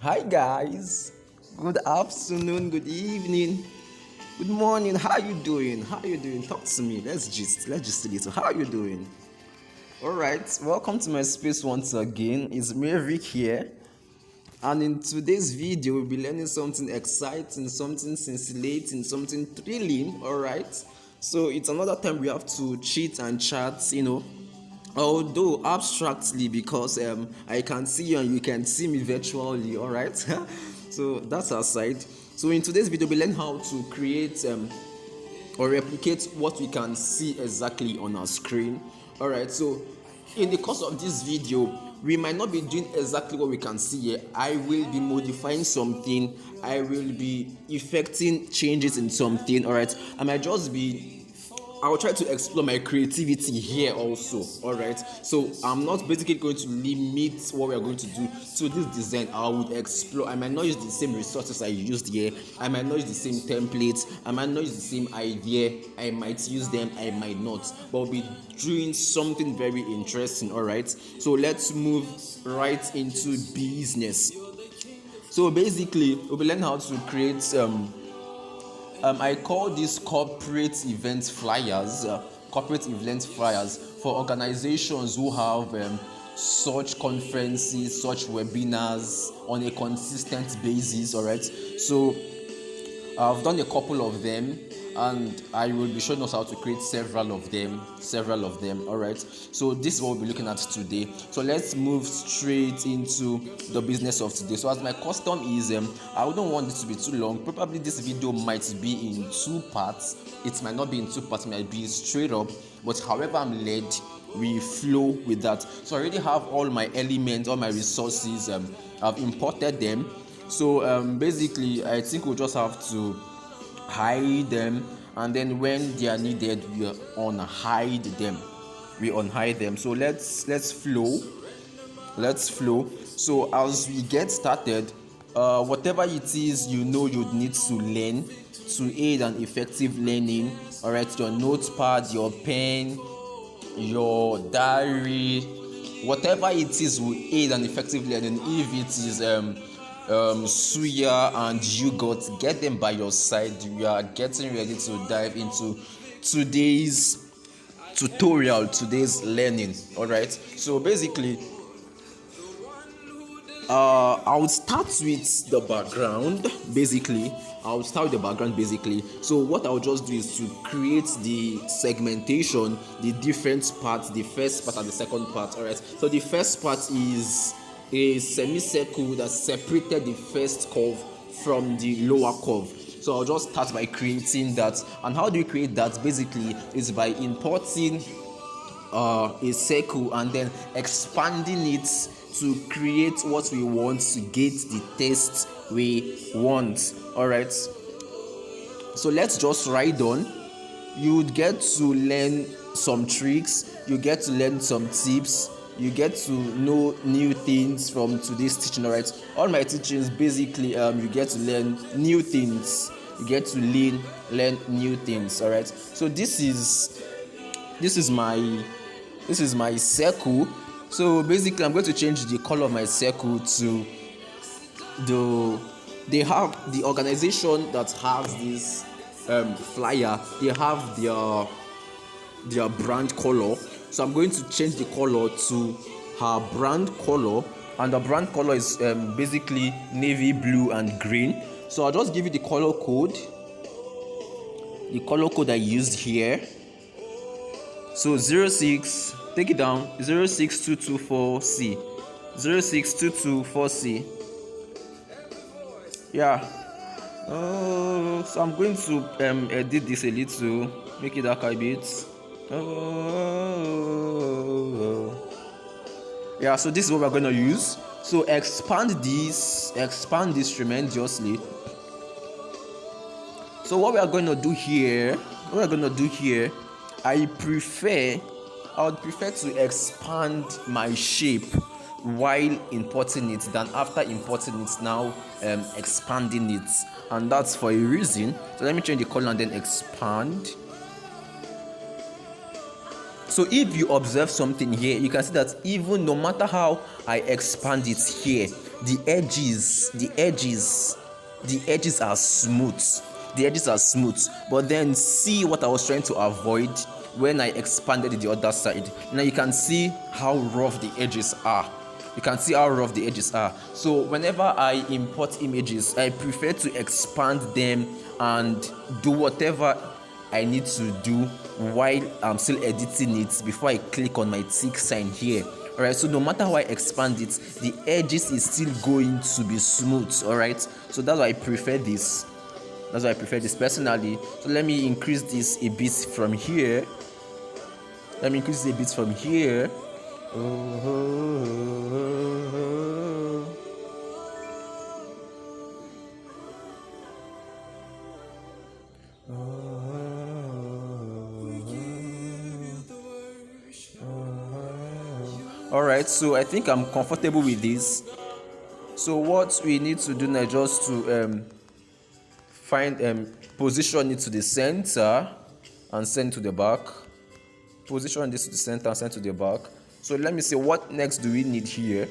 Hi guys. Good afternoon, good evening, good morning. How you doing? How you doing? Talk to me. Let's just do this. How you doing? All right. Welcome to my space once again. It's Maverick here. And in today's video, we'll be learning something exciting, something scintillating, something thrilling. All right. So it's another time we have to cheat and chat. Although abstractly, because I can see you and you can see me virtually. All right. So that's our side. So in today's video, we learn how to create or replicate what we can see exactly on our screen. All right. So in the course of this video, we might not be doing exactly what we can see here. I will be modifying something. I will be effecting changes in something. All right. I will try to explore my creativity here also. All right. So I'm not basically going to limit what we are going to do to this design. I would explore. I might not use the same resources I used here. I might not use the same templates. I might not use the same idea. I might use them. I might not. But we'll be doing something very interesting. All right. So let's move right into business. So basically, we'll be learning how to create I call these corporate event flyers for organizations who have such conferences, such webinars on a consistent basis. All right. So I've done a couple of them, and I will be showing us how to create several of them. All right. So this is what we'll be looking at today. So let's move straight into the business of today. So as my custom is, I wouldn't want this to be too long. Probably this video might be in two parts. It might not be in two parts. It might be straight up. But however I'm led, we flow with that. So I already have all my elements, all my resources. I've imported them. So basically, I think we'll just have to hide them, and then when they are needed, we unhide them. So let's flow. So as we get started, whatever it is you'd need to learn to aid an effective learning. All right, your notepad, your pen, your diary, whatever it is will aid an effective learning. If it is suya and yogurt, get them by your side. We are getting ready to dive into today's tutorial, today's learning. All right. So basically, I'll start with the background. So what I'll just do is to create the segmentation, the different parts, the first part and the second part. All right. So the first part is a semicircle that separated the first curve from the lower curve. So I'll just start by creating that. And how do you create that? Basically, is by importing a circle and then expanding it to create what we want to get the text we want. All right. So let's just ride on. You would get to learn some tricks. You get to learn some tips. You get to know new things from today's teaching. All right. All my teachings basically, you get to learn new things. You get to learn new things. All right. So this is my circle. So basically, I'm going to change the color of my circle to the organization that has this flyer. They have their brand color. So I'm going to change the color to her brand color, and the brand color is basically navy blue and green. So I'll just give you the color code I used here. So 06, take it down, 06224C. 06224C. Yeah. So I'm going to edit this a little, make it dark a bit. Yeah, so this is what we're going to use. So expand this tremendously. So what we are going to do here, I would prefer to expand my shape while importing it than after importing it now expanding it, and that's for a reason. So let me change the color and then expand. So if you observe something here, you can see that even no matter how I expand it here, the edges are smooth. The edges are smooth. But then see what I was trying to avoid when I expanded the other side. Now you can see how rough the edges are. So whenever I import images, I prefer to expand them and do whatever I need to do while I'm still editing it before I click on my tick sign here. Alright, so no matter how I expand it, the edges is still going to be smooth. Alright, so that's why I prefer this. Personally. So let me increase this a bit from here. Alright, so I think I'm comfortable with this. So what we need to do now is just to position it to the center and send to the back. Position this to the center and send to the back. So let me see, what next do we need here?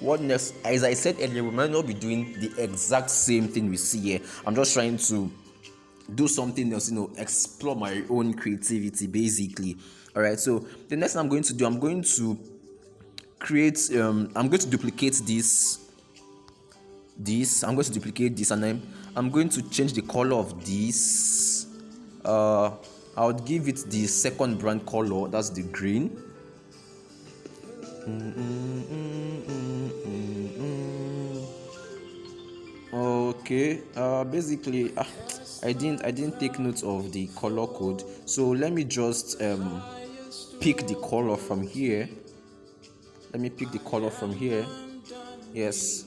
What next? As I said earlier, we might not be doing the exact same thing we see here. I'm just trying to do something else, explore my own creativity basically. All right, so the next thing I'm going to do, I'm going to duplicate this. I'm going to duplicate this, and I'm going to change the color of this. I would give it the second brand color, that's the green. Okay, basically I didn't take note of the color code, so let me just pick the color from here. Yes,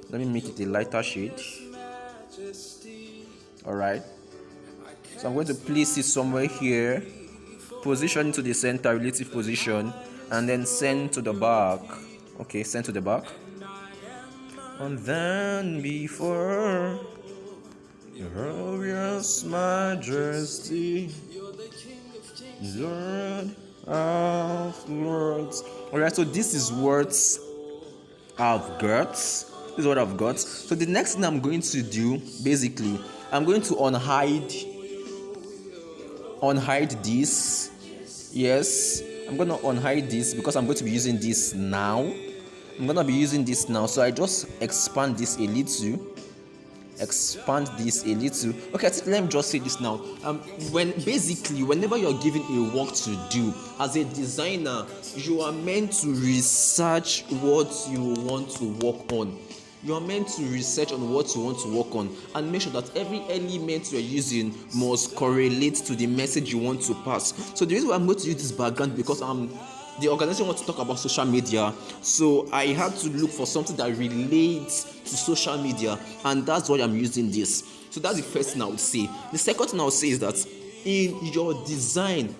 let me make it a lighter shade. Alright, so I'm going to place it somewhere here, position to the center, relative position, and then send to the back. Okay, send to the back. And then before your glorious majesty, Lord of lords. Alright, so this is words I've got. So the next thing I'm going to do, basically, I'm going to unhide this. Yes, I'm going to unhide this because I'm going to be using this now. So I just expand this a little. Okay, I think let me just say this now. Whenever you're given a work to do as a designer, you are meant to research what you want to work on. And make sure that every element you're using must correlate to the message you want to pass. So the reason why I'm going to use this background, because the organization wants to talk about social media, so I had to look for something that relates to social media, and that's why I'm using this. So that's the first thing I would say. The second thing I would say is that in your design,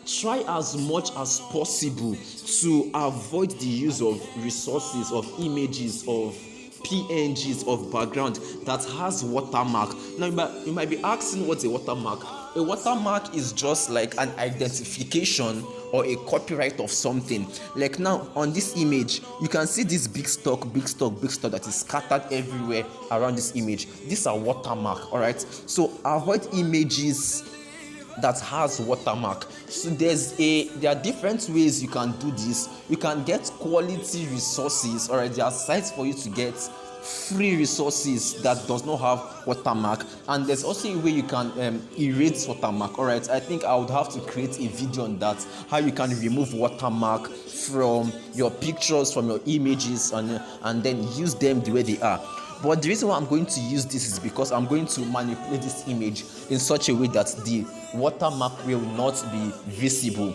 try as much as possible to avoid the use of resources, of images, of PNGs, of background that has watermark. Now you might be asking, what's a watermark? A watermark is just like an identification or a copyright of something. Like now on this image, you can see this big stock that is scattered everywhere around this image. These are watermark. All right, so avoid images that has watermark. So there are different ways you can do this. You can get quality resources. All right, there are sites for you to get free resources that does not have watermark, and there's also a way you can erase watermark. All right, I think I would have to create a video on that, how you can remove watermark from your pictures, from your images, and then use them the way they are. But the reason why I'm going to use this is because I'm going to manipulate this image in such a way that the watermark will not be visible.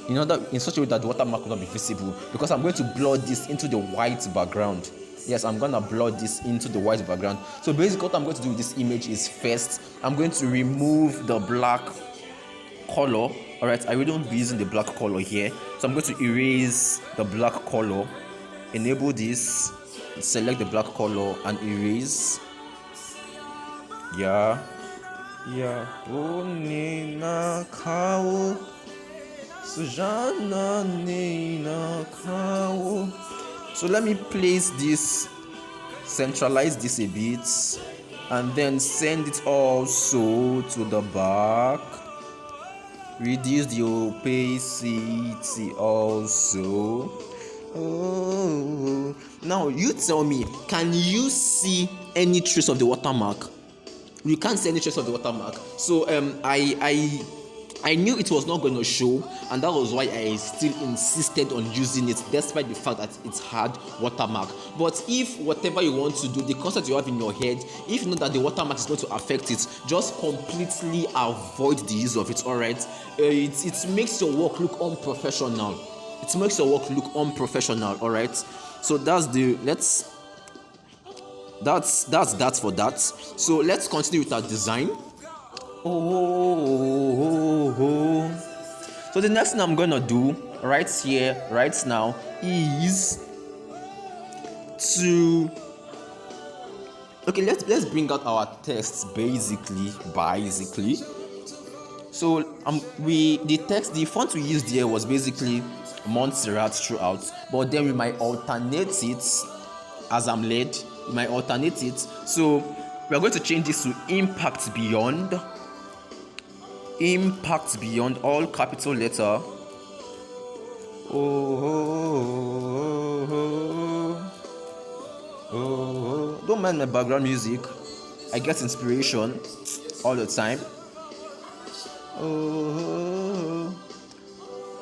In such a way that the watermark will not be visible, because I'm going to blur this into the white background. Yes, I'm going to blur this into the white background. So basically what I'm going to do with this image is, first, I'm going to remove the black color. All right, I really don't be using the black color here. So I'm going to erase the black color. Enable this. Select the black color and erase. Yeah. Bonina kao. Sujana nina kao. So let me place this, centralize this a bit, and then send it also to the back. Reduce the opacity also. Oh, now you tell me, can you see any trace of the watermark? You can't see any trace of the watermark. So I knew it was not going to show, and that was why I still insisted on using it, despite the fact that it had watermark. But if whatever you want to do, the concept you have in your head, if you know that the watermark is going to affect it, just completely avoid the use of it. All right, it makes your work look unprofessional. It makes your work look unprofessional. All right, so that's that for that. So let's continue with our design. So the next thing I'm gonna do right here, right now, is to let's bring out our text basically. So the font we used here was basically Montserrat throughout, but then we might alternate it as I'm led. We might alternate it. So we are going to change this to Impact Beyond. Impact Beyond, all capital letter. Don't mind my background music. I get inspiration all the time.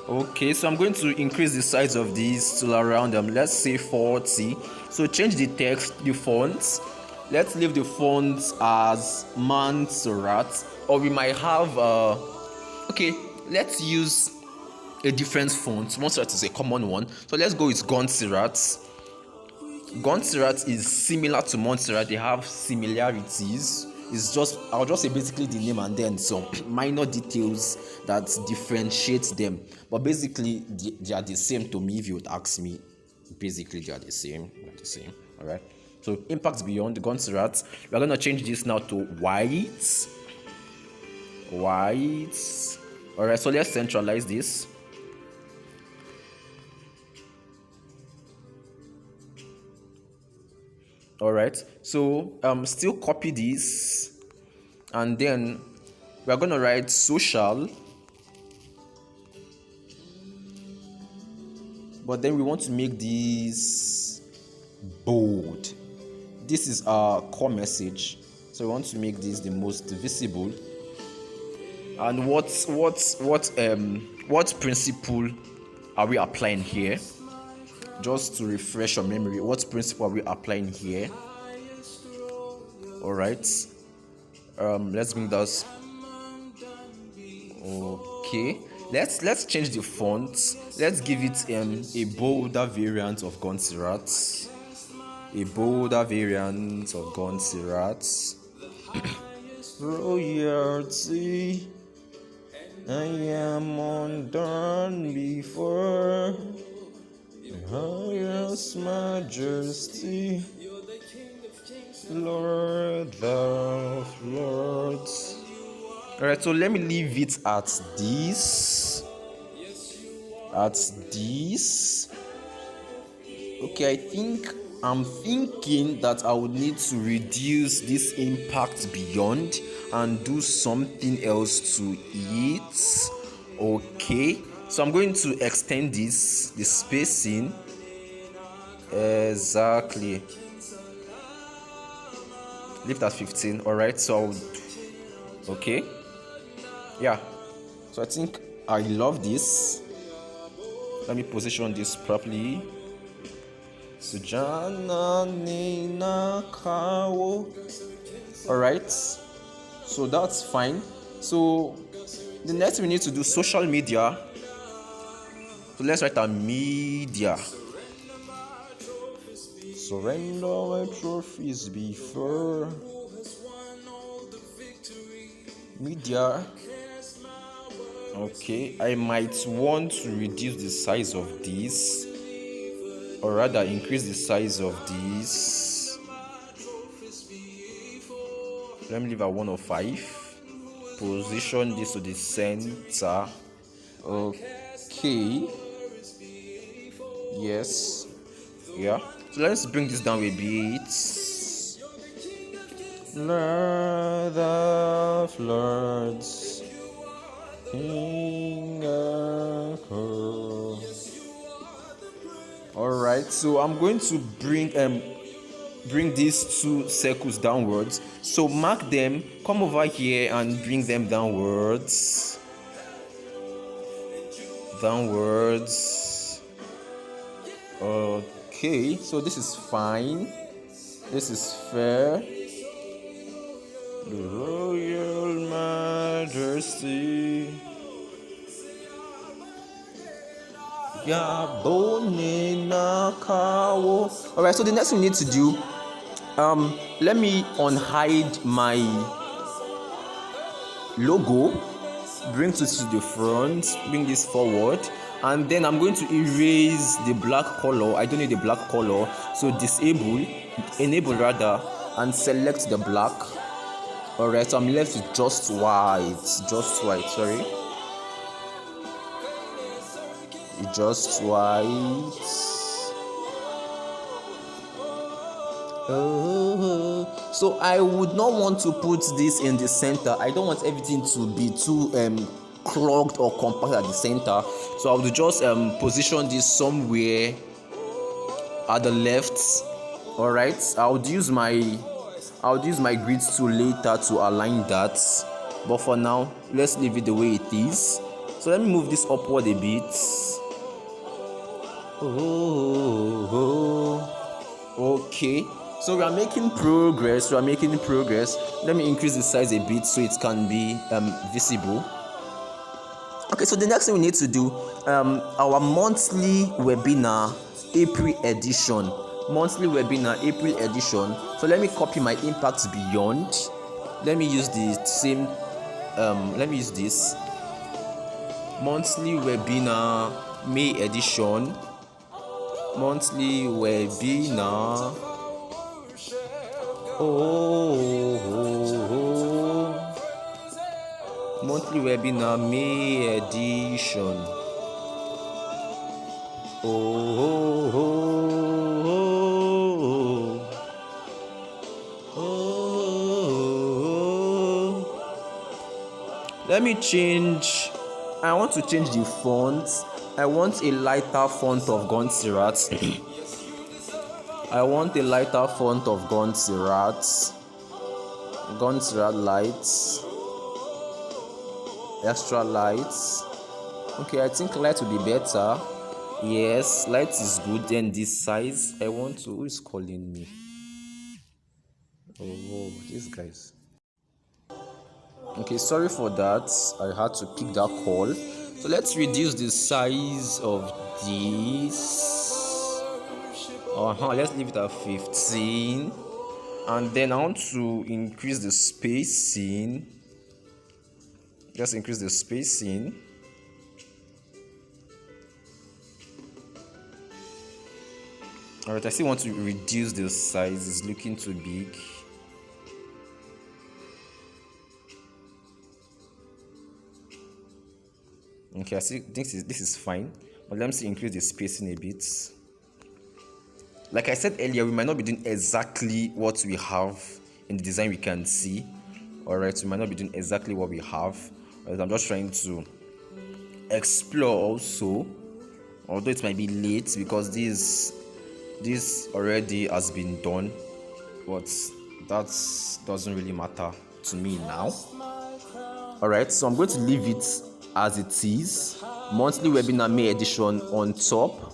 Okay, so I'm going to increase the size of these to around let's say 40. So change the text, the fonts. Let's leave the fonts as Montserrat, or we might have let's use a different font. Montserrat is a common one, so let's go with Gontserrat. Gontserrat is similar to Montserrat. They have similarities. I'll just say basically the name and then some minor details that differentiate them, but basically they are the same to me. If you would ask me, basically they are the same. All right, so Impact Beyond, Gontserrat. We're going to change this now to white. All right, so let's centralize this. All right, so still copy this, and then we're going to write social, but then we want to make this bold. This is our core message, so we want to make this the most visible. And what principle are we applying here? Just to refresh your memory, what principle are we applying here? All right, let's bring this. Okay, let's change the font. Let's give it a bolder variant of Gontserrat. Royalty, I am undone before highest majesty, Lord of Lords. All right, so let me leave it at this. Okay, I'm thinking that I would need to reduce this Impact Beyond and do something else to it. Okay, so I'm going to extend the spacing. Exactly. Leave that 15. All right, so okay, yeah. So I think I love this. Let me position this properly. All right, so that's fine. So the next we need to do social media. So let's write a media. Surrender my trophies before media. Okay, I might want to reduce the size of this, or rather increase the size of this. Let me leave at 105. Position this to the center. Okay. Yes. Yeah. So let's bring this down a bit. Let the floods all right, so I'm going to bring these two circles downwards. So mark them, come over here and bring them downwards. Okay, so this is fine. This is fair. The Royal Majesty. Alright, so the next thing we need to do, let me unhide my logo, bring it to the front, bring this forward, and then I'm going to erase the black color. I don't need the black color, so enable rather, and select the black. Alright, so I'm left with just white, sorry. Just white. So I would not want to put this in the center. I don't want everything to be too clogged or compact at the center. So I would just position this somewhere at the left. All right, I would use my grid tool later to align that, but for now let's leave it the way it is. So let me move this upward a bit. Okay, so we are making progress. Let me increase the size a bit so it can be visible. Okay, so the next thing we need to do, our monthly webinar April edition. So let me copy my impact beyond. Let me use the same. Let me use this monthly webinar May edition. Monthly webinar. Monthly webinar May edition. Let me change. I want to change the font. I want a lighter font of Gonsirat. Gonsirat lights. Extra lights. Okay, I think light will be better. Yes, light is good. Then this size, I want to. Who is calling me? Oh, these guys. Okay, sorry for that. I had to pick that call. So let's reduce the size of this. Let's leave it at 15. And then I want to increase the spacing. Let's increase the spacing. Alright, I still want to reduce the size. It's looking too big. Okay, I think this is fine, but let me see, increase the spacing a bit. Like I said earlier, we might not be doing exactly what we have in the design we can see. Alright, we might not be doing exactly what we have. Right, I'm just trying to explore also, although it might be late because this already has been done, but that doesn't really matter to me now. Alright, so I'm going to leave it as it is. Monthly webinar May edition on top,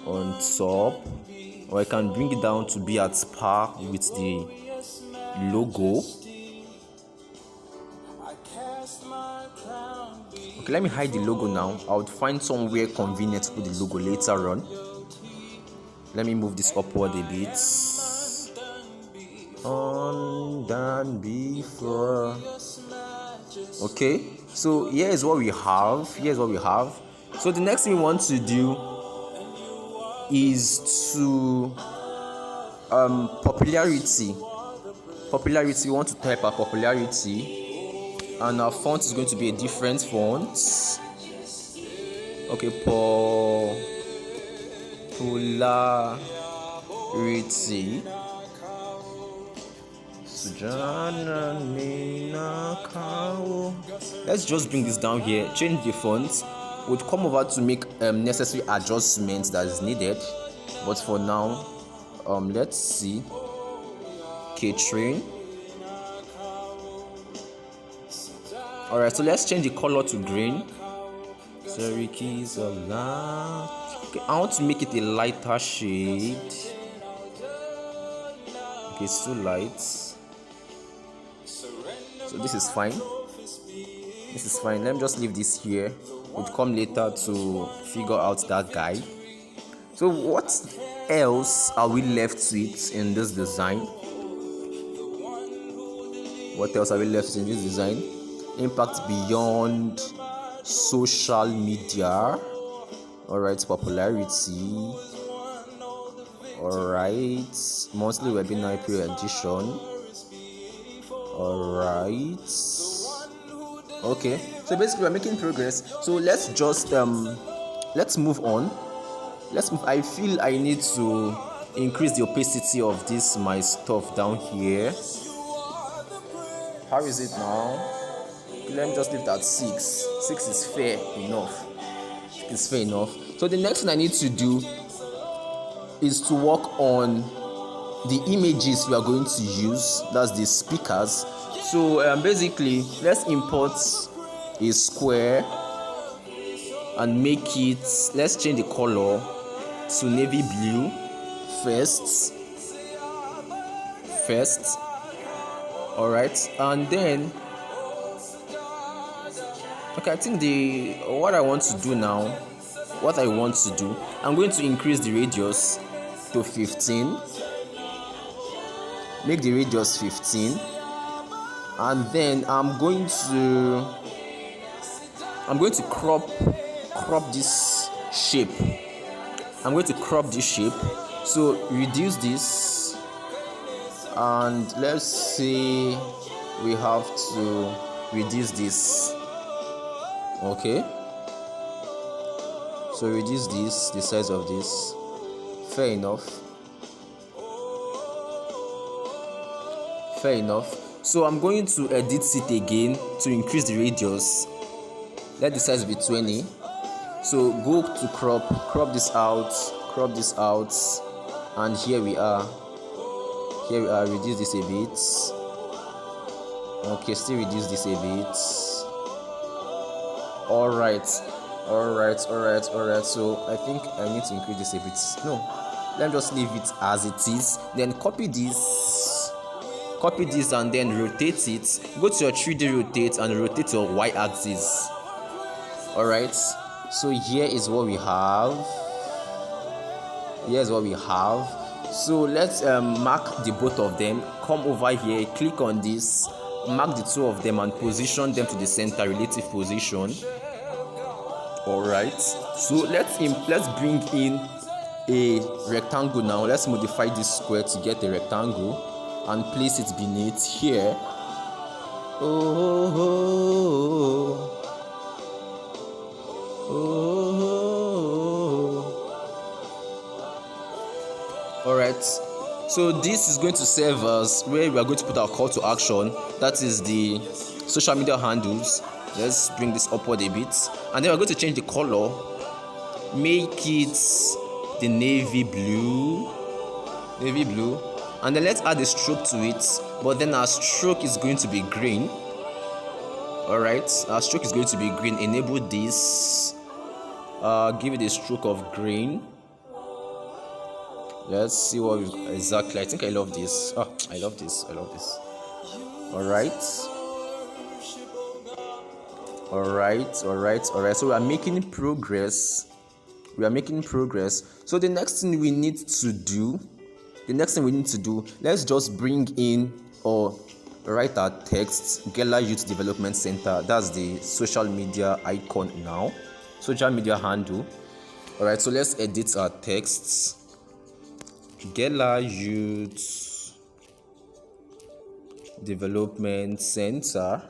or I can bring it down to be at par with the logo. Okay, let me hide the logo now. I would find somewhere convenient to put the logo later on. Let me move this upward a bit. Undone before. Okay, so here's what we have. So the next thing we want to do is to popularity. We want to type our popularity, and our font is going to be a different font. Okay, Popularity. Let's just bring this down here, change the font. We'll come over to make necessary adjustments that is needed, but for now let's see. Catering. Alright, so let's change the color to green. Sorry, keys of that. Okay, I want to make it a lighter shade. Okay, it's too light. So this is fine. This is fine. Let me just leave this here. We'll come later to figure out that guy. So what else are we left with in this design? What else are we left in this design? Impact beyond social media. Alright, popularity. Alright, monthly webinar pre-edition. Alright. Okay, so basically we're making progress. So let's just let's move on. I feel I need to increase the opacity of this my stuff down here. How is it now? Let me just leave that 6. 6 is fair enough. It's fair enough. So the next thing I need to do is to work on the images we are going to use. That's the speakers. So basically, let's import a square and make it. Let's change the color to navy blue first. All right, and then okay, I think what I want to do now, I'm going to increase the radius to 15. Make the radius 15, and then I'm going to crop this shape. So reduce this, and let's say we have to reduce this. Okay, so reduce this, the size of this. Fair enough. So I'm going to edit it again to increase the radius. Let the size be 20. So go to crop this out, and here we are. Reduce this a bit. Okay, still reduce this a bit. Alright. So I think I need to increase this a bit. No, let me just leave it as it is. Then copy this and then rotate it. Go to your 3D rotate and rotate your y-axis. Alright, so here is what we have. So let's mark the both of them. Come over here, click on this, mark the two of them and position them to the center, relative position. Alright, so let's bring in a rectangle now. Let's modify this square to get a rectangle and place it beneath here. Alright, so this is going to serve as where we are going to put our call to action. That is the social media handles. Let's bring this upward a bit, and then we're going to change the color, make it the navy blue, and then let's add a stroke to it, but then our stroke is going to be green. Alright, our stroke is going to be green. Enable this, give it a stroke of green. Let's see what exactly. I think I love this. I love this. Alright. So we are making progress. So the next thing we need to do, let's just bring in or write our text. Gela Youth Development Center. That's the social media icon now. Social media handle. Alright, so let's edit our texts. Gela Youth Development Center.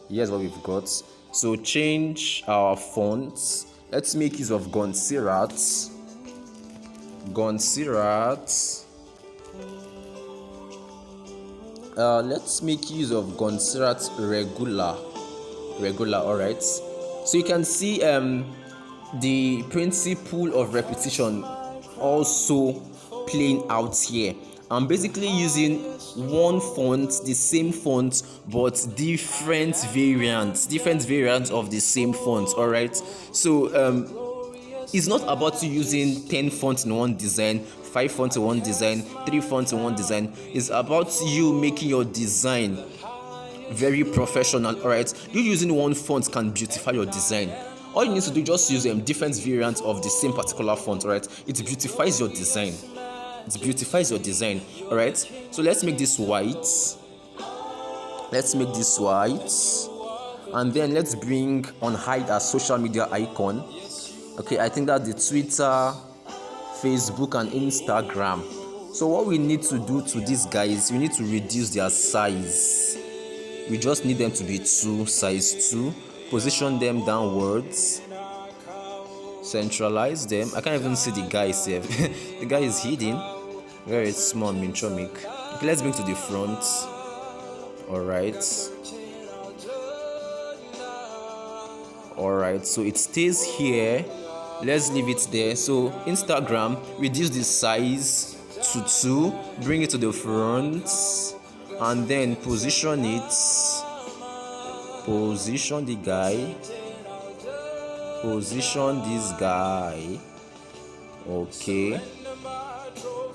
Here's what we've got. So change our fonts. Let's make use of Gonsirat. Gonsirat. Let's make use of Gonsirat regular. All right, so you can see the principle of repetition also playing out here. I'm basically using one font, the same font, but different variants of the same font. All right, so it's not about you using 10 fonts in one design, 5 fonts in one design, 3 fonts in one design. It's about you making your design very professional. All right, you using one font can beautify your design. All you need to do, just use different variants of the same particular font. All right, it beautifies your design. All right, so let's make this white. And then let's bring on hide as social media icon. Okay, I think that's the Twitter, Facebook, and Instagram. So what we need to do to these guys, we need to reduce their size. We just need them to be size 2. Position them downwards. Centralize them. I can't even see the guy here. The guy is hidden. Very small, minchomic. Okay, let's bring to the front. Alright, so it stays here. Let's leave it there. So Instagram, reduce the size to 2, bring it to the front, and then position the guy, position this guy. Okay,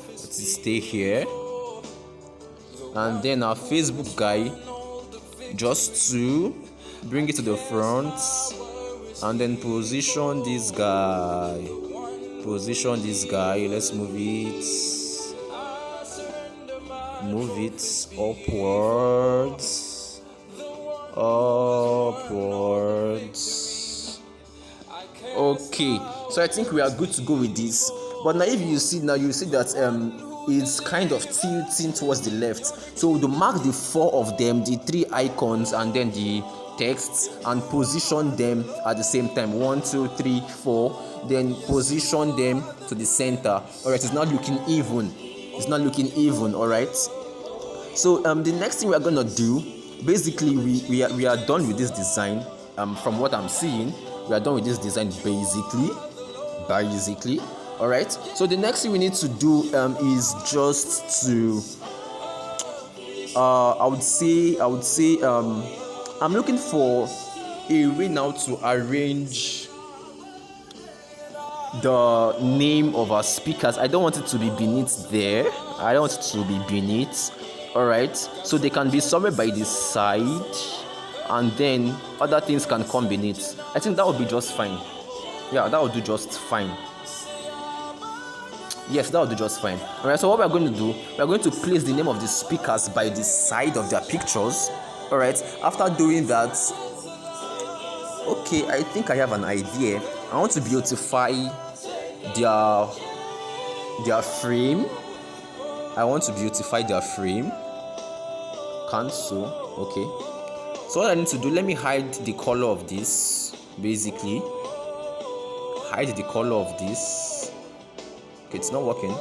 let's stay here. And then our Facebook guy, just 2, bring it to the front, and then position this guy. Let's move it upwards. Okay, so I think we are good to go with this. But now, if you see that it's kind of tilting towards the left. So to mark the 4 of them, the 3 icons, and then the texts, and position them at the same time. 1, 2, 3, 4. Then position them to the center. All right, it's not looking even. All right. So the next thing we are gonna do, basically, we are done with this design. From what I'm seeing, we are done with this design basically. All right. So the next thing we need to do is just to I would say I'm looking for a way now to arrange the name of our speakers. I don't want it to be beneath there. All right, so they can be somewhere by the side, and then other things can come beneath. I think that would be just fine. Yeah, that would do just fine. Yes, that would do just fine. All right, so what we're going to do, we're going to place the name of the speakers by the side of their pictures. All right, after doing that, okay, I think I have an idea. I want to beautify their frame. Cancel. Okay, so what I need to do, let me hide the color of this. Basically, hide the color of this. Okay, it's not working.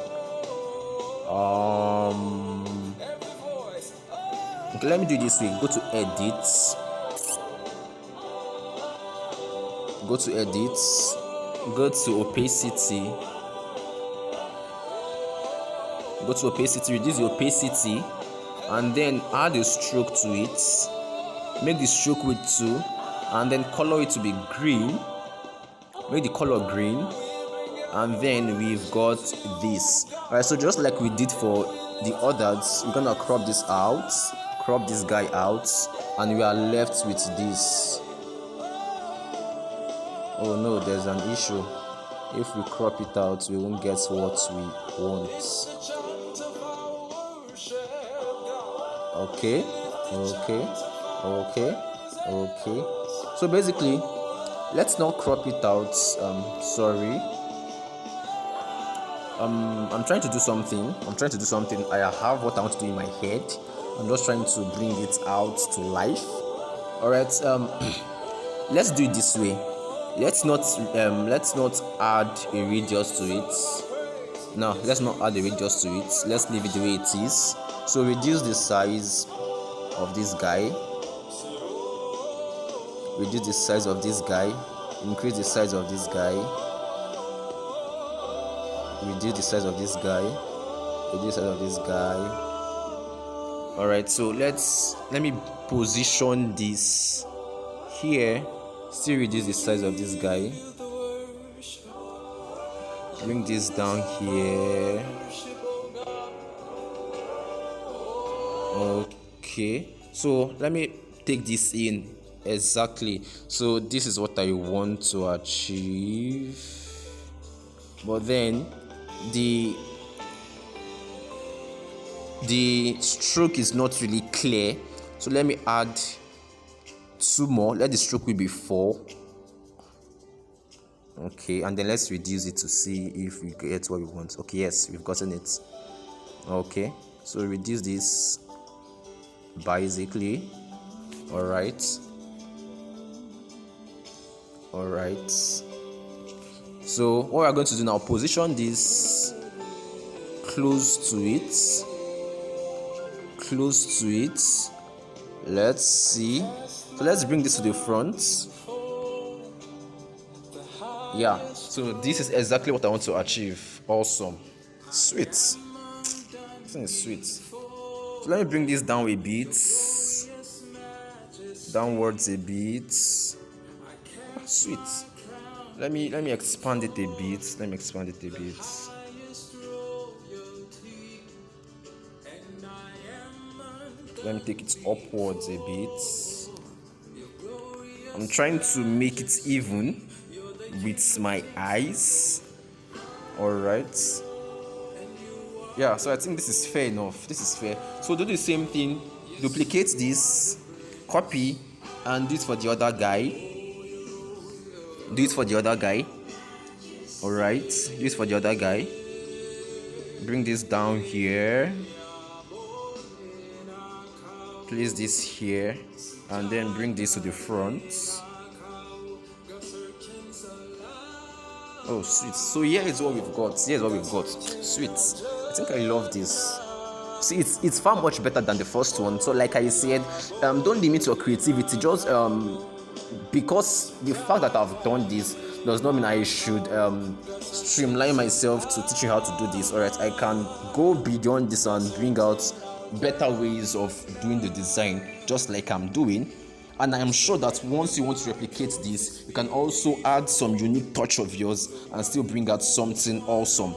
Okay, let me do it this way. Go to edit, go to opacity, reduce the opacity, and then add a stroke to it. Make the stroke width 2, and then color it to be green. Make the color green, and then we've got this. Alright, so just like we did for the others, we're gonna crop this guy out, and we are left with this. Oh no, there's an issue. If we crop it out, we won't get what we want. Okay. So basically, let's not crop it out. Sorry. I'm trying to do something. I have what I want to do in my head. I'm just trying to bring it out to life. All right. Let's do it this way. Let's not add a radius to it. Now let's not add the weight just to it. Let's leave it the way it is. So reduce the size of this guy. Reduce the size of this guy. Increase the size of this guy. Reduce the size of this guy. Reduce the size of this guy. Alright, so let me position this here. Still reduce the size of this guy. Bring this down here. Okay, so let me take this in exactly. So this is what I want to achieve, but then the stroke is not really clear, so let me add 2 more. Let the stroke will be 4. Okay, and then let's reduce it to see if we get what we want. Okay, yes, we've gotten it. Okay, so reduce this basically. All right, so what we're going to do now, position this close to it. Let's see. So let's bring this to the front. Yeah, so this is exactly what I want to achieve. Awesome. Sweet. This thing is sweet. So let me bring this down a bit. Downwards a bit. Sweet. Let me expand it a bit. Let me take it upwards a bit. I'm trying to make it even with my eyes. Alright. Yeah, so I think this is fair enough. This is fair. So do the same thing. Duplicate this, copy, and do it for the other guy. Alright. Do it for the other guy. Bring this down here. Place this here, and then bring this to the front. Oh, sweet. So here is what we've got. Sweet. I think I love this. See, it's far much better than the first one. So like I said, don't limit your creativity. Just because the fact that I've done this does not mean I should streamline myself to teach you how to do this. Alright, I can go beyond this and bring out better ways of doing the design, just like I'm doing. And I am sure that once you want to replicate this, you can also add some unique touch of yours and still bring out something awesome.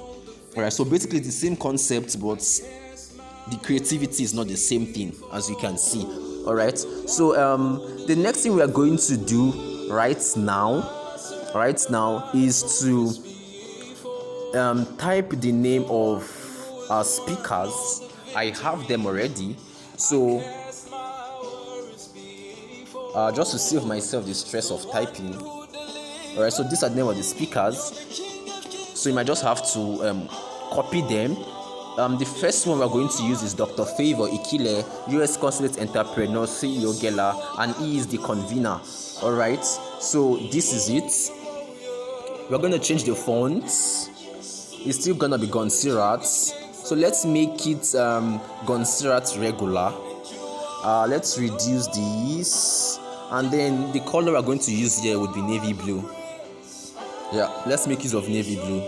Alright, so basically the same concept, but the creativity is not the same thing, as you can see. Alright, so the next thing we are going to do right now is to type the name of our speakers. I have them already, so just to save myself the stress of typing. Alright, so these are the name of the speakers, so you might just have to copy them. The first one we're going to use is Dr. Favor Ikile, US Consulate Entrepreneur, CEO Gela, and he is the convener. Alright, so this is it. We're going to change the font. It's still gonna be Gonsirat, so let's make it Gonsirat regular. Let's reduce this, and then the color we're going to use here would be navy blue. Yeah, let's make use of navy blue.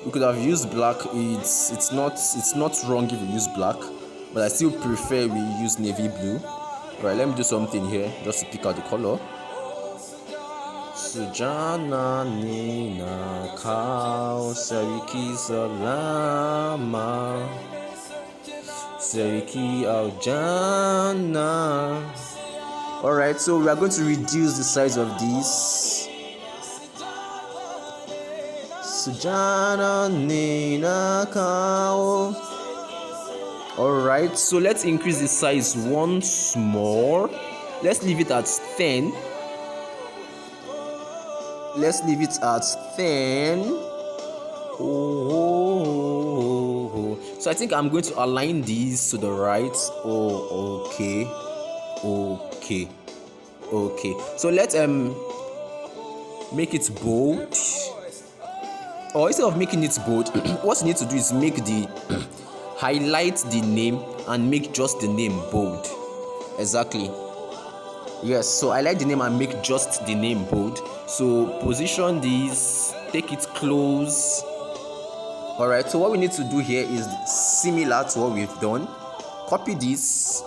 We could have used black. It's not wrong if we use black, but I still prefer we use navy blue. Right, let me do something here just to pick out the color. Sujana Nina Kao Sariki Salama Sariki Aljana. Alright, so we are going to reduce the size of this. Sujana Nina Kao. Alright, so let's increase the size once more. Let's leave it at 10. Let's leave it at 10. So I think I'm going to align these to the right. Okay. So let's make it bold. or instead of making it bold, what you need to do is make the highlight the name and make just the name bold. Exactly. Yes, so I like the name and make just the name bold. So position this, take it close. Alright, so what we need to do here is similar to what we've done. Copy this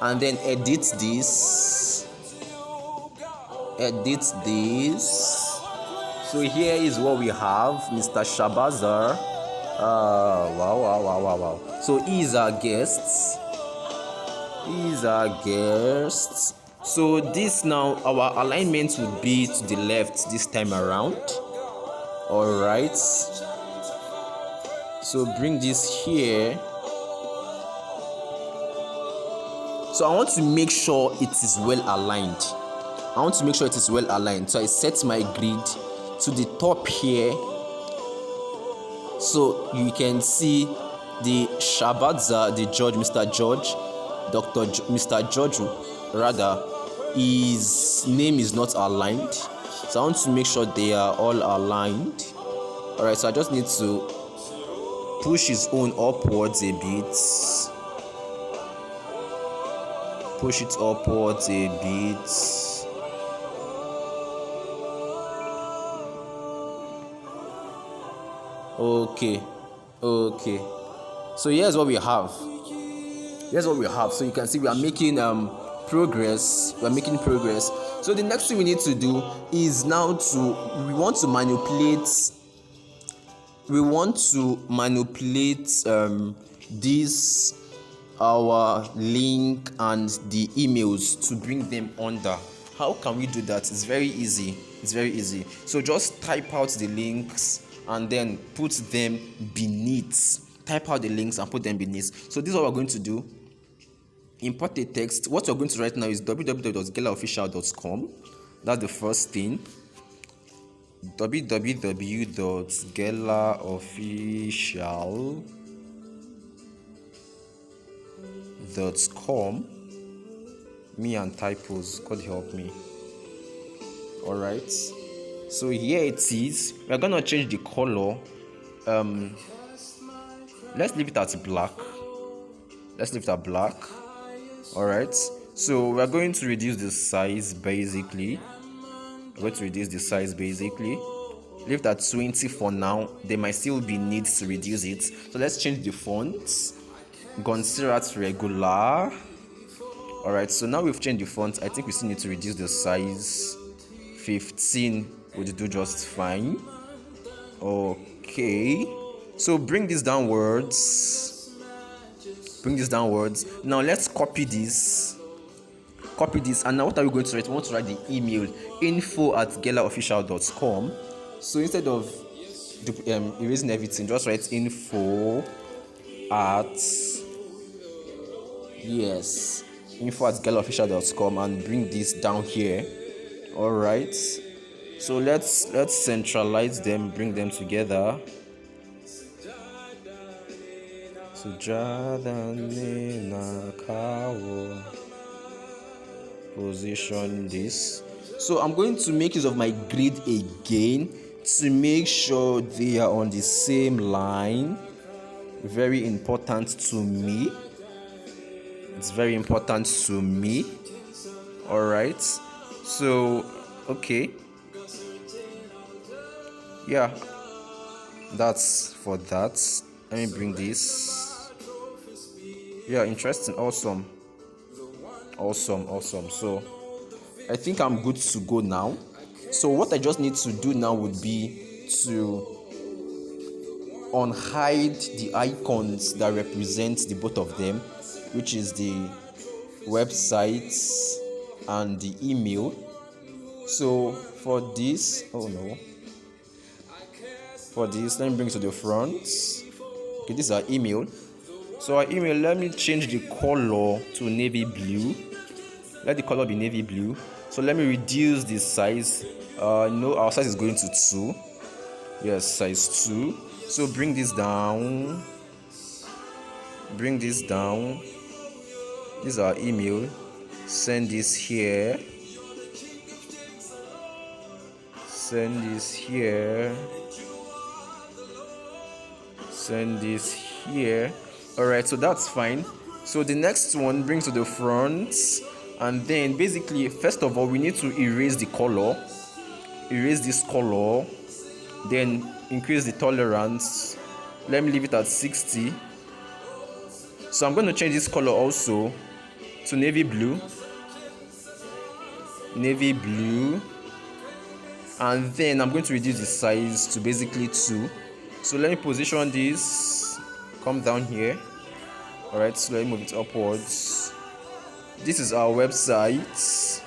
and then edit this. Edit this. So here is what we have, Mr. Shabazar. Wow. So he's our guest. So this now, our alignment would be to the left this time around. All right. So bring this here. So I want to make sure it is well aligned. So I set my grid to the top here. So you can see the Shabazar, the judge, Mr. George, Mr. George rather, his name is not aligned. So I want to make sure they are all aligned. Alright, so I just need to push his own upwards a bit. Push it upwards a bit. Okay. So here's what we have. So you can see we are making progress. So the next thing we need to do is now we want to manipulate this our link and the emails to bring them under. How can we do that? It's very easy. So just type out the links and then put them beneath. So this is what we're going to do. Import a text. What you're going to write now is www.gelaofficial.com. That's the first thing. www.gelaofficial.com. Me and typos, God help me. Alright, so here it is. We're gonna change the color. Let's leave it at black. Alright, so we're going to reduce the size basically. Leave it at 20 for now. There might still be needs to reduce it. So let's change the fonts. Gonsirat regular. Alright, so now we've changed the font. I think we still need to reduce the size. 15 would do just fine. Okay, so bring this downwards. Now let's copy this, and now what are we going to write? We want to write the email info@gelaofficial.com. So instead of erasing everything, just write info@gelaofficial.com and bring this down here. All right, so let's centralize them, bring them together. Position this. So I'm going to make use of my grid again to make sure they are on the same line. Very important to me. It's very important to me. All right. So, okay. Yeah. That's for that. Let me bring this. Yeah, interesting. Awesome. So, I think I'm good to go now. So, what I just need to do now would be to unhide the icons that represent the both of them, which is the websites and the email. So for this, let me bring it to the front. Okay, this is our email. So our email, let me change the color to navy blue. Let the color be navy blue. So let me reduce the size. Our size is going to 2. Yes, size 2. So bring this down. This is our email. Send this here. send this here. All right, so that's fine. So the next one brings to the front, and then basically first of all we need to erase the color, erase this color, then increase the tolerance. Let me leave it at 60. So I'm going to change this color also to navy blue, and then I'm going to reduce the size to basically 2. So let me position this, come down here. All right, so let me move it upwards. This is our website.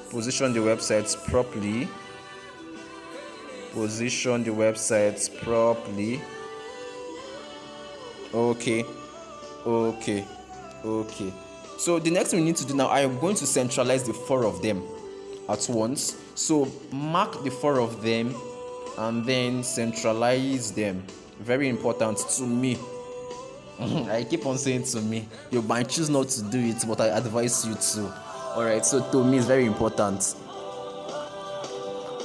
Position the website properly. Position the website properly. Okay. So the next thing we need to do now, I am going to centralize the 4 of them at once. So mark the 4 of them and then centralize them. Very important to me. I keep on saying to me, you might choose not to do it, but I advise you to. Alright, so to me it's very important.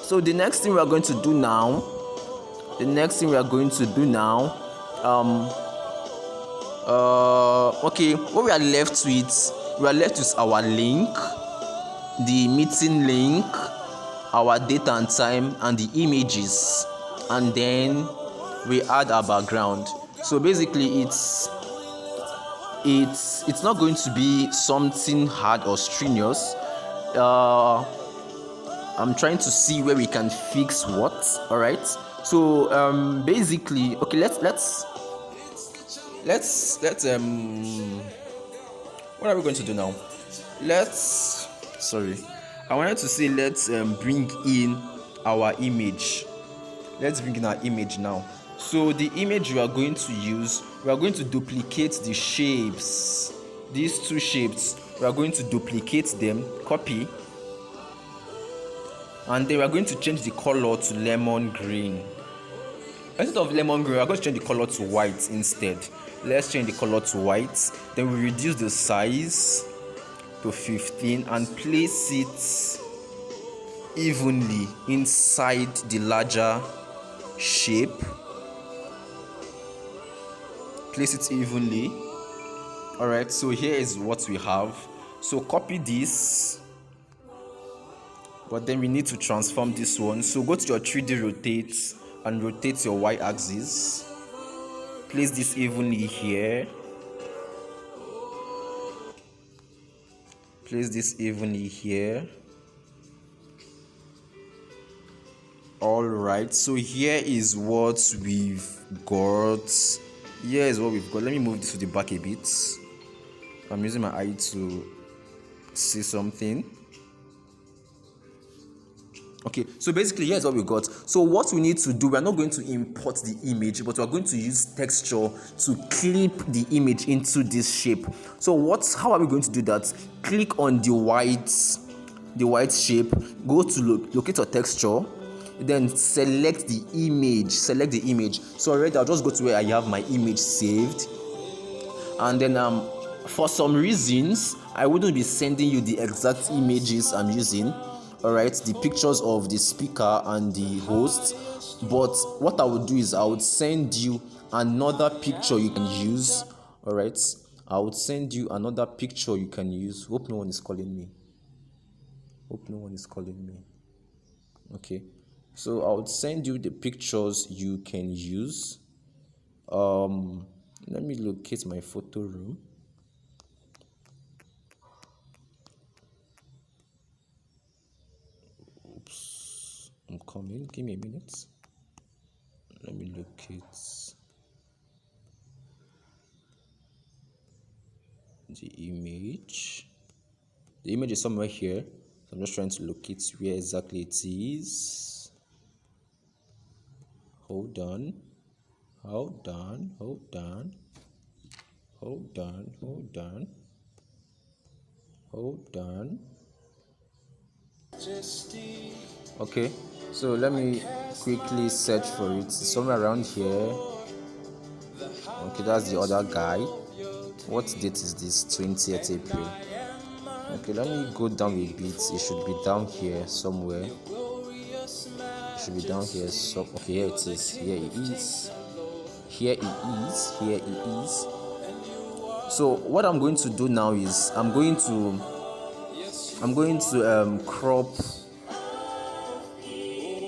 So the next thing we are going to do now, okay, what we are left with, our link, the meeting link, our date and time, and the images, and then we add our background. So basically it's not going to be something hard or strenuous. I'm trying to see where we can fix what. All right, so basically, okay, let's what are we going to do now? Let's bring in our image. Let's bring in our image now. So the image we are going to use, we are going to duplicate the shapes. These 2 shapes, we are going to duplicate them, copy, and then we are going to change the color to lemon green. Instead of lemon green, we are going to change the color to white instead. Let's change the color to white. Then we reduce the size to 15 and place it evenly inside the larger shape. Place it evenly. Alright, so here is what we have. So copy this, but then we need to transform this one. So go to your 3D rotate and rotate your y-axis. Place this evenly here. Place this evenly here. Alright, so here is what we've got. Let me move this to the back a bit. I'm using my eye to see something. Okay, so basically here's what we got. So what we need to do, we're not going to import the image, but we're going to use texture to clip the image into this shape. So how are we going to do that? Click on the white shape, go to locate your texture, then select the image. So already I'll just go to where I have my image saved, and then for some reasons I wouldn't be sending you the exact images I'm using. Alright, the pictures of the speaker and the host, but what I would do is I would send you another picture you can use. Alright, I would send you another picture you can use. Hope no one is calling me. Okay, so I would send you the pictures you can use. Let me locate my photo room. I'm coming, give me a minute. Let me locate the image. The image is somewhere here, so I'm just trying to locate where exactly it is. Hold on. Okay, so let me quickly search for it. It's somewhere around here. Okay, that's the other guy. What date is this? 20th April. Okay, let me go down a bit. It should be down here somewhere. should be down here. So okay, here it is. Here it is. Here it is. Here it is. So what I'm going to do now is I'm going to crop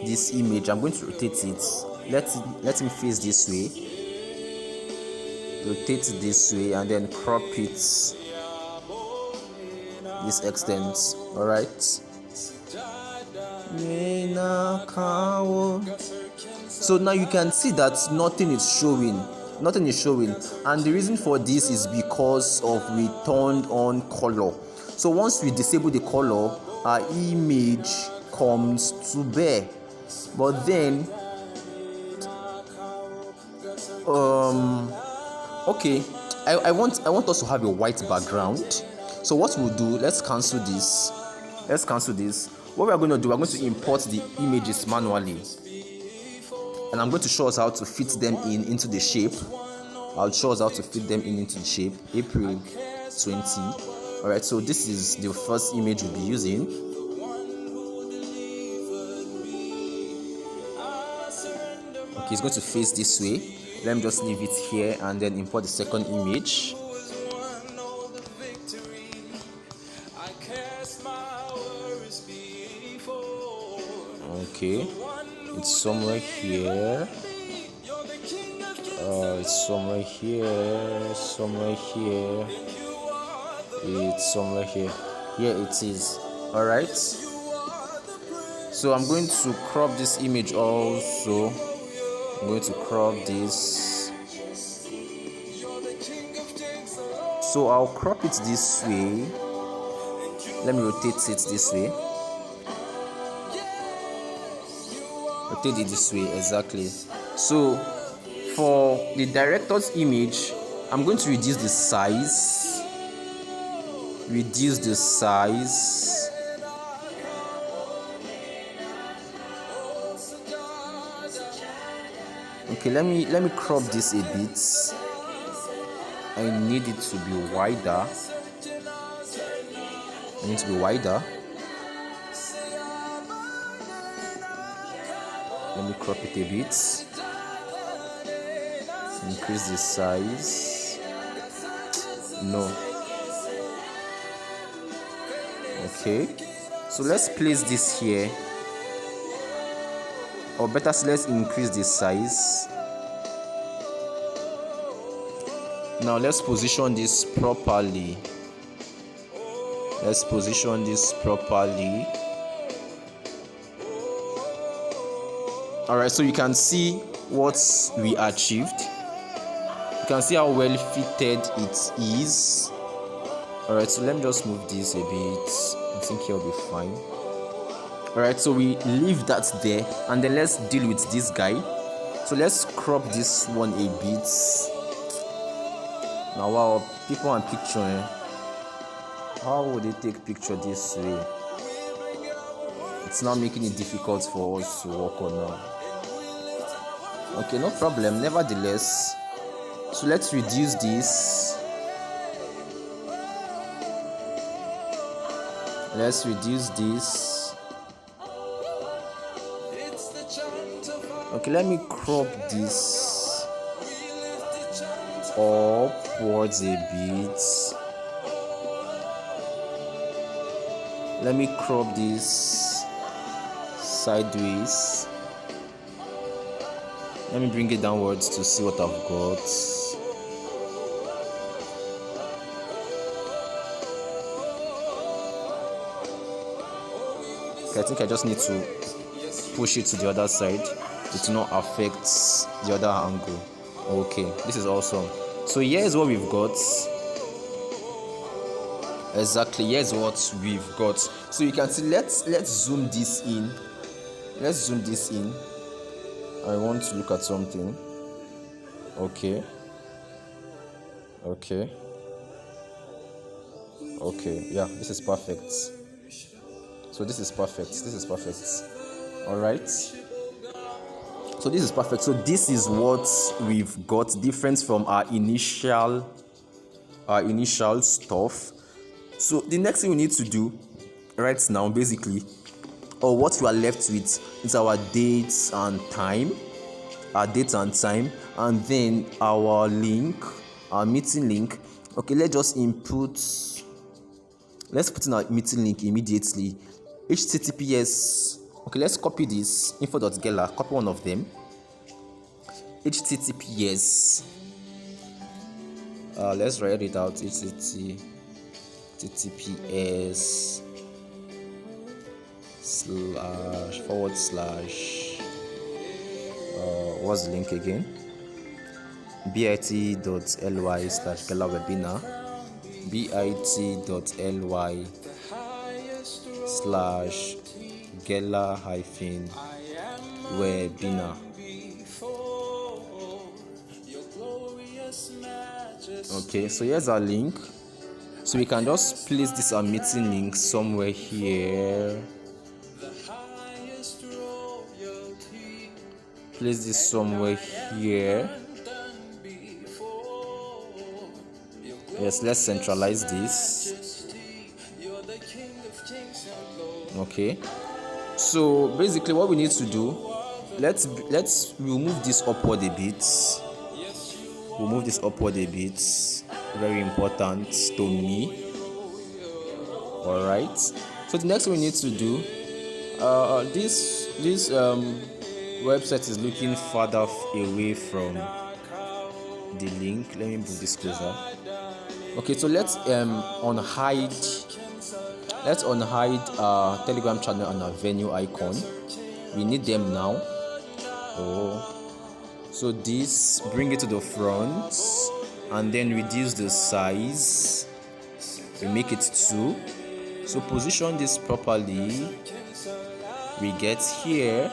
this image. I'm going to rotate it. Let me face this way. Rotate it this way and then crop it this extent. All right. So now you can see that nothing is showing, and the reason for this is because of we turned on color. So once we disable the color, our image comes to bear. But then okay, I want us to have a white background. So what we'll do, let's cancel this. What we're going to do, we're going to import the images manually, and I'm going to show us how to fit them into the shape. I'll show us how to fit them into the shape. April 20. All right, so this is the first image we'll be using. Okay, it's going to face this way. Let me just leave it here and then import the second image. Okay, it's somewhere here. It's somewhere here. It's somewhere here. Here it is. All right. So I'm going to crop this image also. I'm going to crop this. So I'll crop it this way. Let me rotate it this way. Rotate it this way, exactly. So for the director's image, I'm going to reduce the size. Okay, let me crop this a bit. I need it to be wider. Let me crop it a bit. Increase the size. No. Okay. So let's place this here. Or better, let's increase the size. Now let's position this properly. Alright, so you can see what we achieved. You can see how well fitted it is. Alright, so let me just move this a bit. I think he'll be fine. Alright, so we leave that there, and then let's deal with this guy. So let's crop this one a bit. Now wow, people want picture, how would they take picture this way? It's not making it difficult for us to work on now. Okay, no problem. Nevertheless, so let's reduce this. Okay, let me crop this upwards a bit. Let me crop this sideways. Let me bring it downwards to see what I've got. Okay, I think I just need to push it to the other side. It will not affect the other angle. Okay, this is awesome. So here is what we've got. Exactly, here's what we've got. So you can see, let's zoom this in. I want to look at something. Okay, yeah, this is perfect. So this is perfect. All right, so this is perfect. So this is what we've got, different from our initial stuff. So the next thing we need to do right now, basically, or what we are left with is our dates and time, and then our link, our meeting link. Okay, let's put in our meeting link immediately. HTTPS. Okay, let's copy this info.geller, copy one of them. HTTPS. Let's write it out. HTTPS / what's the link again? bit.ly/Gela webinar. bit.ly/Gela-webinar. Okay, so here's our link. So we can just place this our meeting link somewhere here. Place this somewhere here. Yes, let's centralize this. Okay, so basically what we need to do, let's remove this upward a bit. Very important to me. All right, so the next thing we need to do, this website is looking further away from the link. Let me move this closer. Okay, so let's unhide Telegram channel and our venue icon. We need them now. So this, bring it to the front and then reduce the size. We make it 2. So position this properly. We get here.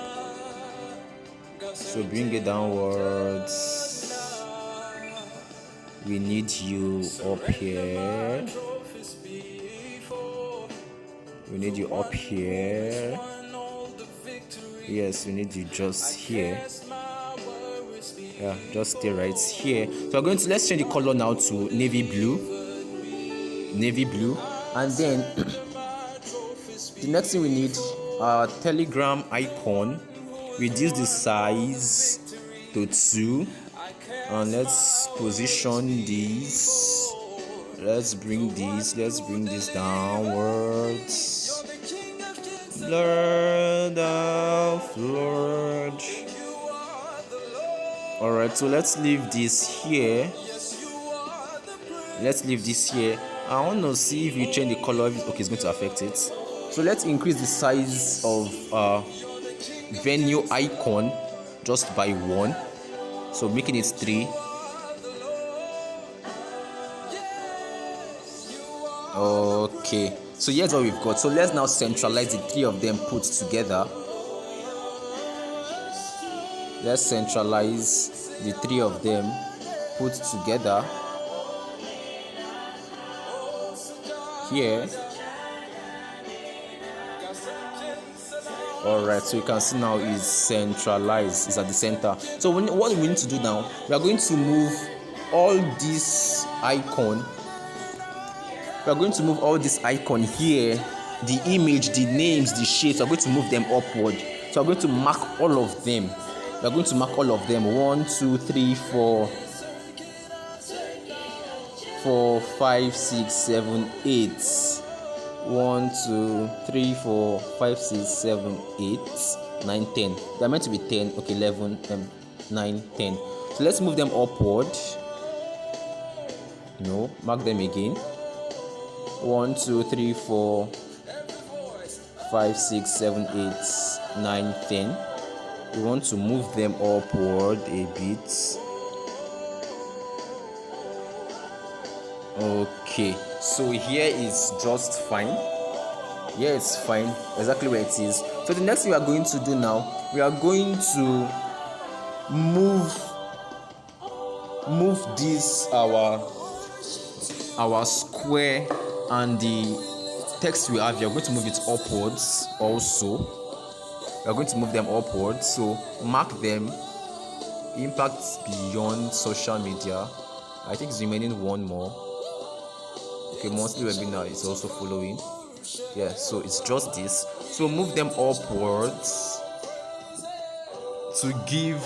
So bring it downwards. We need you up here. Yes, we need you just here. Yeah, just stay right here. So let's change the color now to navy blue, and then the next thing we need, our Telegram icon. Reduce the size to 2, and let's position this. Let's bring this downwards. Lord of Lord. Alright, so let's leave this here. I want to see if we change the color. Okay, it's going to affect it. So let's increase the size of venue icon just by 1. So making it 3. Okay, so here's what we've got. So let's now centralize the 3 of them put together. Let's centralize the 3 of them put together here. Alright, so you can see now is centralized, it's at the center. So what we need to do now, we are going to move all this icon. Here, the image, the names, the shapes. We're going to move them upward. So we're going to mark all of them. 1, 2, 3, 4, 5, 6, 7, 8. 1, 2, 3, 4, 5, 6, 7, 8, 9, 10. They're meant to be 10. Okay, 11, 9, 10. So let's move them upward. Mark them again. 1, 2, 3, 4, 5, 6, 7, 8, 9, 10. We want to move them upward a bit. Okay, so here is just fine. Here it's fine, exactly where it is. So the next thing we are going to do now, we are going to move this our square and the text we have. We are going to move it upwards also. We are going to move them upwards. So mark them. Impacts beyond social media. I think it's remaining one more. Okay, monthly webinar is also following. Yeah, so it's just this. So move them upwards to give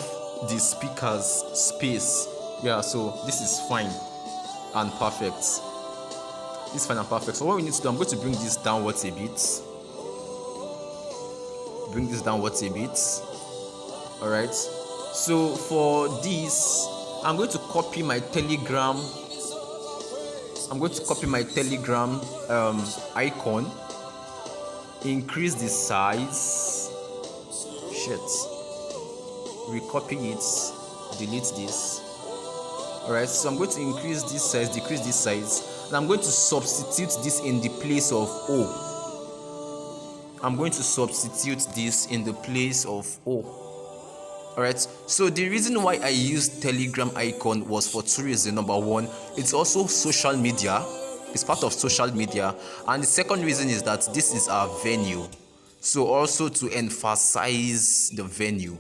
the speakers space. Yeah, so this is fine and perfect. This is fine and perfect. So what we need to do, I'm going to bring this downwards a bit. Bring this downwards a bit. All right. So for this, I'm going to copy my Telegram. I'm going to copy my Telegram icon. Increase the size. Shit. Recopy it. Delete this. Alright, so I'm going to increase this size, decrease this size, and I'm going to substitute this in the place of O. I'm going to substitute this in the place of O. Alright, so the reason why I used Telegram icon was for two reasons. Number one, it's also social media. It's part of social media. And the second reason is that this is our venue. So also to emphasize the venue.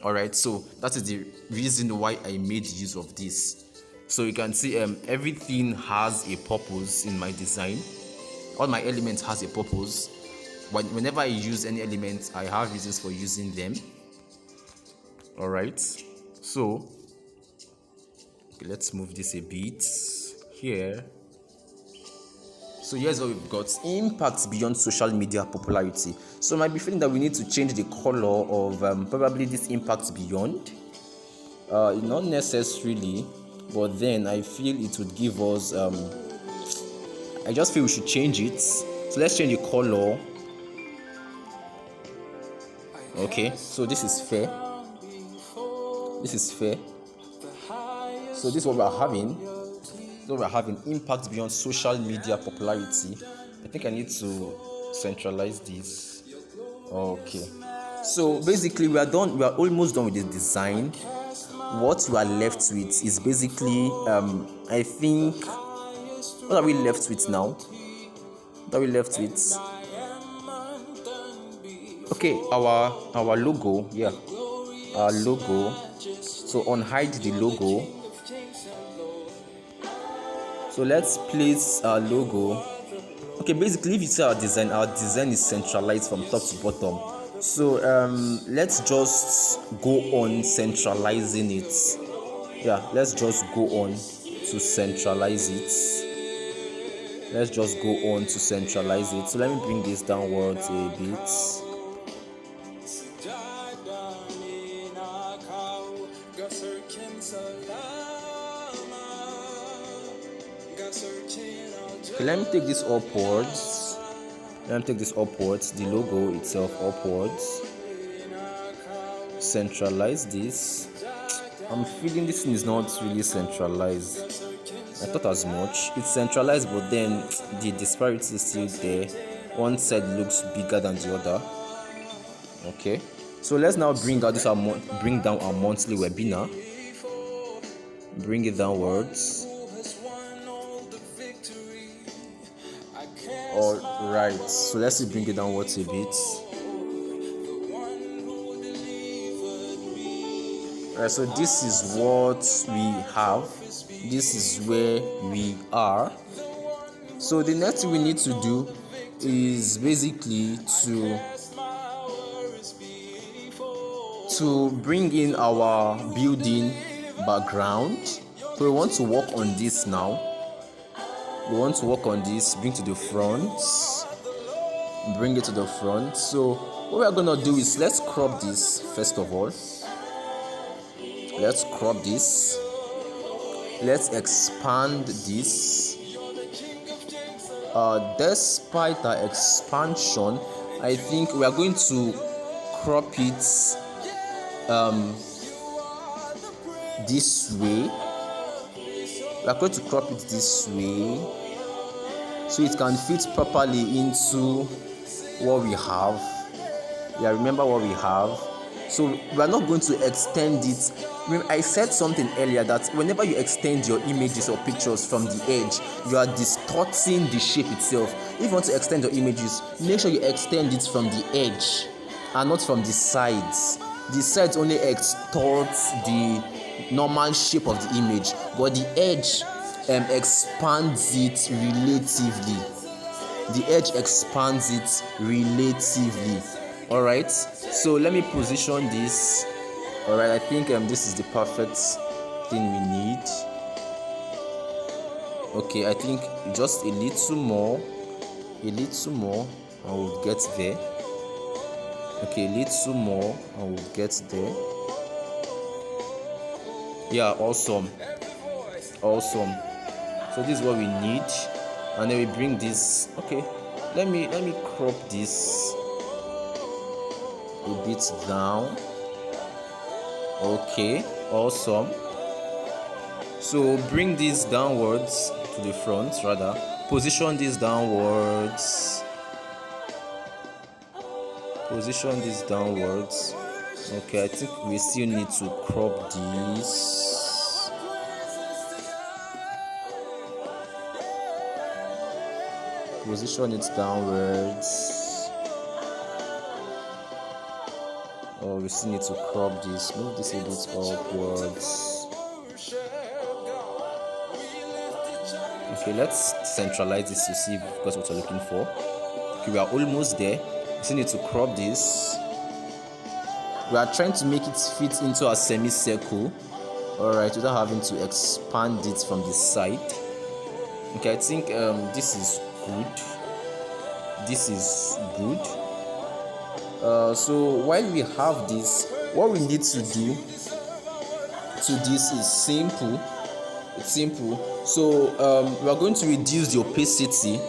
Alright, so that is the reason why I made use of this. So you can see everything has a purpose in my design. All my elements has a purpose. Whenever I use any element, I have reasons for using them. Alright, so okay, let's move this a bit here. So here's what we've got: impact beyond social media popularity. So I might be feeling that we need to change the color of probably this impact beyond. Not necessarily, but then I feel it would give us I just feel we should change it. So let's change the color. Okay, so this is fair. This is fair. So this is what we're having. So we're having impact beyond social media popularity. I think I need to centralize this. Okay. So basically we are done. We are almost done with the design. What we are left with is basically I think, what are we left with now? What are we left with? Okay, our logo. Yeah, our logo. So unhide the logo. So let's place our logo. Okay, basically if you see our design is centralized from top to bottom. So let's just go on centralizing it. Yeah, let's just go on to centralize it. Let's just go on to centralize it. So let me bring this downwards a bit. Okay, let me take this upwards. The logo itself upwards. Centralize this. I'm feeling this thing is not really centralized. I thought as much. It's centralized, but then the disparity is still there. One side looks bigger than the other. Okay. So let's now bring down our monthly webinar. Bring it downwards. Alright, so let's bring it downwards a bit. Alright, so this is what we have. This is where we are. So the next thing we need to do is basically to bring in our building background. So we want to work on this now. We want to work on this, bring to the front, bring it to the front. So what we are going to do is let's crop this first of all. Let's crop this. Let's expand this. Despite our expansion, I think we are going to crop it this way. We are going to crop it this way so it can fit properly into what we have. Yeah, remember what we have. So we are not going to extend it. I said something earlier that whenever you extend your images or pictures from the edge, you are distorting the shape itself. If you want to extend your images, make sure you extend it from the edge and not from the sides. The sides only extort the normal shape of the image, but the edge expands it relatively. the edge expands it relatively. All right, so let me position this. All right, I think this is the perfect thing we need. Okay, I think just a little more, and we'll get there. Okay, a little more and we'll get there. Yeah, awesome. So this is what we need, and then we bring this. Okay, let me crop this a bit down. Okay, awesome. So bring this downwards to the front, rather position this downwards. Okay, I think we still need to crop this. Position it downwards. Oh, we still need to crop this. Move this a bit upwards. Okay, let's centralize this to see if that's what we're looking for. Okay, we are almost there. We still need to crop this. We are trying to make it fit into a semicircle, alright, without having to expand it from the side. Okay, I think this is good. So while we have this, what we need to do to this is simple. It's simple. So we are going to reduce the opacity.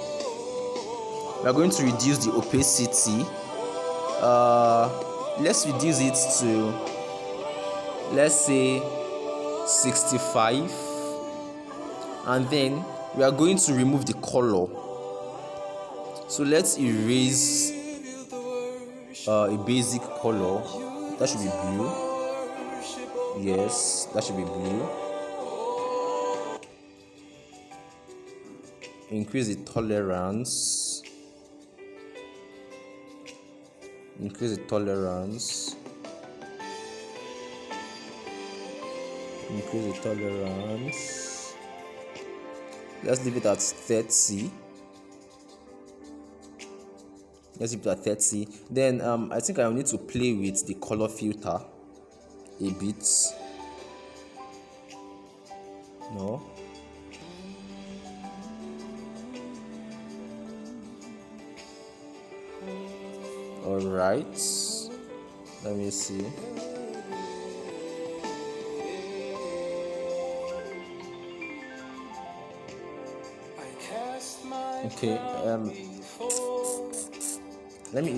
Let's reduce it to, let's say, 65, and then we are going to remove the color. So let's erase a basic color. That should be blue. Yes, that should be blue. Increase the tolerance. Let's leave it at 30. Then I think I will need to play with the color filter a bit. No. All right. Let me see. Okay. Let me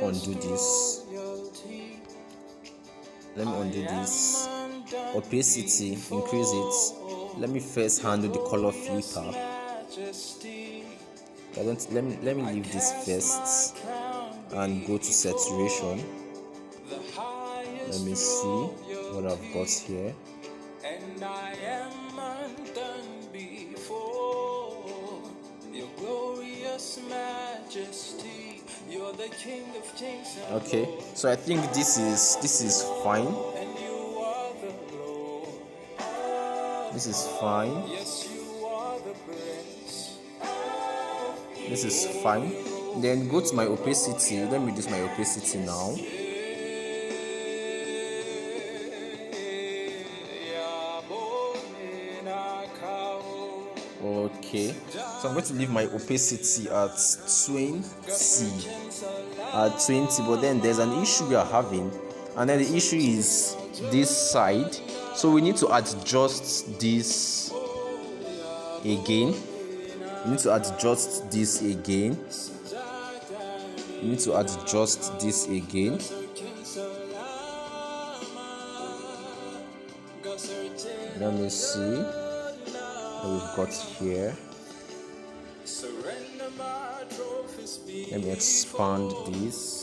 undo this. Opacity, increase it. Let me first handle the color filter. Let me leave this first and go to saturation. Let me see what I've got here. And I am undone before your glorious majesty. You're the King of Kings. Okay, so I think this is fine. This is fine. This is fine. Then go to my opacity. Let me reduce my opacity now. Okay, so I'm going to leave my opacity at 20. But then there's an issue we are having, and then the issue is this side. So we need to adjust this again. Let me see what we've got here. Let me expand this.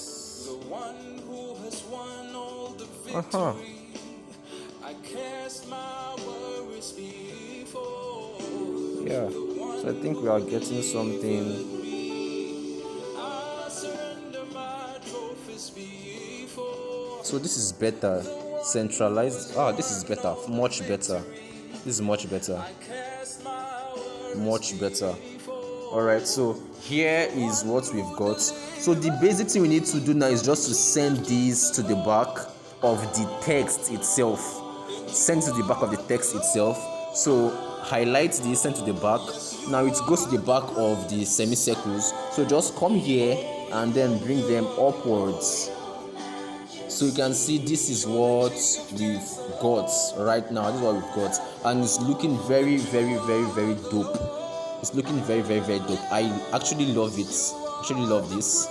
Yeah, so I think we are getting something. So this is better. Centralized. This is better. Much better. This is much better. All right, so here is what we've got. So the basic thing we need to do now is just to send this to the back of the text itself. Send to the back of the text itself. So highlight this, send to the back. Now it goes to the back of the semicircles. So just come here and then bring them upwards. So you can see this is what we've got right now. This is what we've got, and it's looking very, very, very, very dope. It's looking very, very, very dope. I actually love it. Actually love this.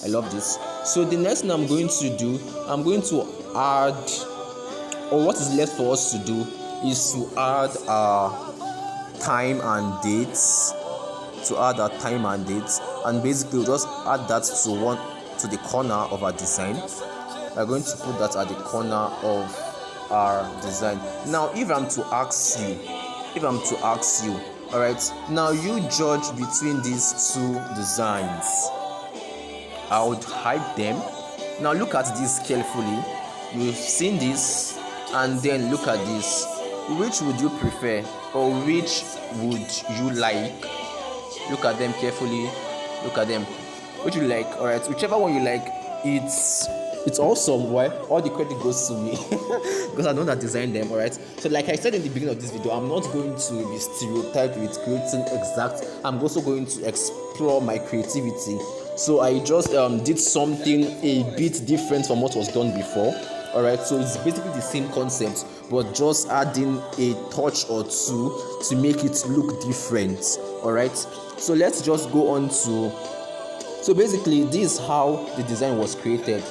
I love this. So the next thing I'm going to do, I'm going to add, or what is left for us to do is to add our time and dates. To add our time and dates, and basically we'll just add that to the corner of our design. We're going to put that at the corner of our design. Now, if I'm to ask you, all right, now you judge between these two designs. I would hide them. Now look at this carefully. You've seen this, and then look at this. Which would you prefer, or which would you like? Look at them carefully. Look at them. Which you like? All right, whichever one you like. It's awesome. Why? All the credit goes to me because I know that designed them. All right. So, like I said in the beginning of this video, I'm not going to be stereotyped with creating exact. I'm also going to explore my creativity. So I just did something a bit different from what was done before. All right. So it's basically the same concept, but just adding a touch or two to make it look different. All right. So let's just go on to. So basically, this is how the design was created.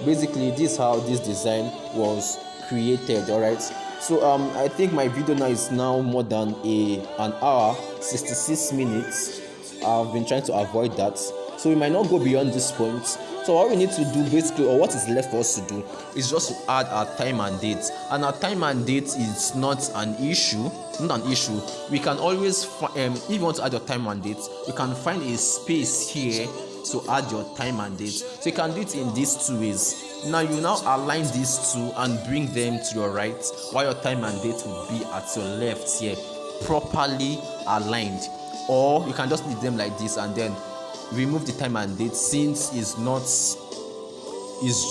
Basically, this is how this design was created. All right. So I think my video now is now more than an hour, 66 minutes. I've been trying to avoid that, so we might not go beyond this point. So what we need to do basically, or what is left for us to do, is just to add our time and date. And our time and date is not an issue. We can always if you want to add your time and date, you can find a space here to add your time and date. So you can do it in these two ways. Now you now align these two and bring them to your right, while your time and date will be at your left here, properly aligned. Or you can just leave them like this and then remove the time and date, since it's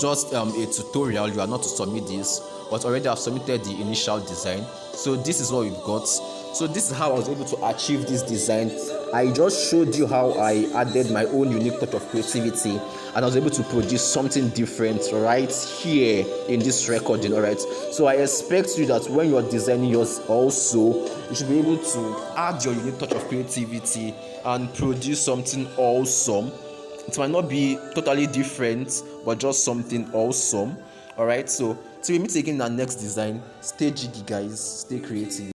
just a tutorial. You are not to submit this, but already I've submitted the initial design. So this is what we've got. So this is how I was able to achieve this design. I just showed you how I added my own unique touch of creativity, and I was able to produce something different right here in this recording. All right, so I expect you that when you're designing yours also, you should be able to add your unique touch of creativity and produce something awesome. It might not be totally different, but just something awesome. All right, so till we meet again in our next design, stay jiggy guys, stay creative.